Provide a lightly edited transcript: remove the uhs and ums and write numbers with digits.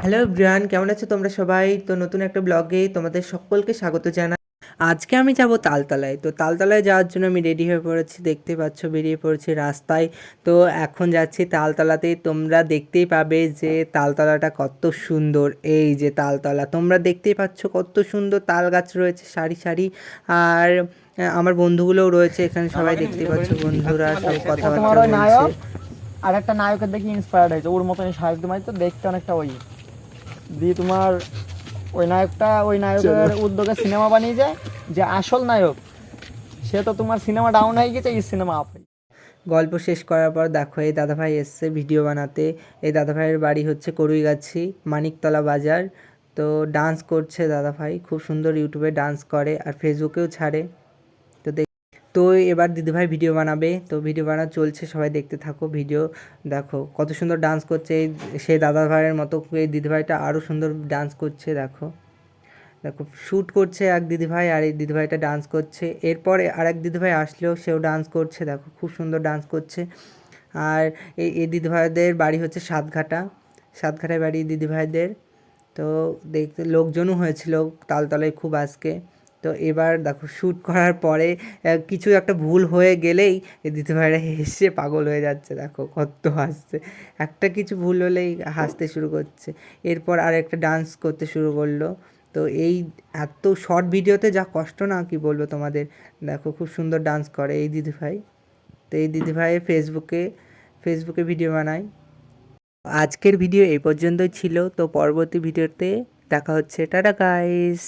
Hello everyone, কেমন আছো তোমরা সবাই? তো নতুন একটা ব্লগে তোমাদের সকলকে স্বাগত জানাই। আজকে আমি যাব তালতলায়। তো তালতলায় যাওয়ার জন্য আমি রেডি হয়ে পড়েছি, দেখতে পাচ্ছ বেরিয়ে পড়েছি রাস্তায়। তো এখন যাচ্ছি তালতলাতেই। তোমরা দেখতেই পাবে যে তালতলাটা কত সুন্দর। এই যে তালতলা, তোমরা দেখতেই পাচ্ছ কত সুন্দর তাল গাছ রয়েছে সারি সারি। আর আমার বন্ধুগুলোও রয়েছে এখানে, সবাই দেখতেই পাচ্ছ, বন্ধুরা সব তোমার কথাবার্তা ওই বলছে। নায়ক আর একটা নায়কের দেখি ইন্সপায়ার্ড হয়েছে, ওর মতনই সাহেব তোমার তো দেখতে অনেকটা ওই দিয়ে তোমার ওই নায়কের উদ্যোগে সিনেমা বানিয়ে যায়। যে আসল নায়ক সে তো তোমার সিনেমা ডাউন হয়ে গেছে, এই সিনেমা আপ হয়ে গল্প শেষ করার পর দেখো এই দাদাভাই এসছে ভিডিও বানাতে। এই দাদাভাইয়ের বাড়ি হচ্ছে কড়ুইগাছি, মানিকতলা বাজার। তো ডান্স করছে দাদাভাই, খুব সুন্দর ইউটিউবে ডান্স করে আর ফেসবুকেও ছাড়ে। তো তো এবার দিদিভাই ভিডিও বানাবে, তো ভিডিও বানানো চলছে, সবাই দেখতে থাকো ভিডিও। দেখো কত সুন্দর ডান্স করছে সেই দাদাভাইয়ের মতো এই দিদিভাইটা আরও সুন্দর ডান্স করছে। দেখো দেখো শ্যুট করছে এক দিদিভাই আর এই দিদিভাইটা ডান্স করছে। এরপরে আরেক দিদিভাই আসলেও সেও ডান্স করছে, দেখো খুব সুন্দর ডান্স করছে। আর এই দিদিভাইদের বাড়ি হচ্ছে সাতঘাটায় বাড়ি দিদিভাইদের। তো দেখতে লোকজনও হয়েছিল তালতলায় খুব আজকে। তো এবার দেখো শ্যুট করার পরে কিছু একটা ভুল হয়ে গেলেই এই দিদিভাইরা হেসে পাগল হয়ে যাচ্ছে, দেখো কত হাসছে। একটা কিছু ভুল হলেই হাসতে শুরু করছে। এরপর আর একটা ডান্স করতে শুরু করলো। তো এই এত শর্ট ভিডিওতে যা কষ্ট না কি বলবো তোমাদের। দেখো খুব সুন্দর ডান্স করে এই দিদিভাই। তো এই দিদিভাই ফেসবুকে ভিডিও বানায়। আজকের ভিডিও এই পর্যন্তই ছিল। তো পরবর্তী ভিডিওতে দেখা হচ্ছে। Tata guys.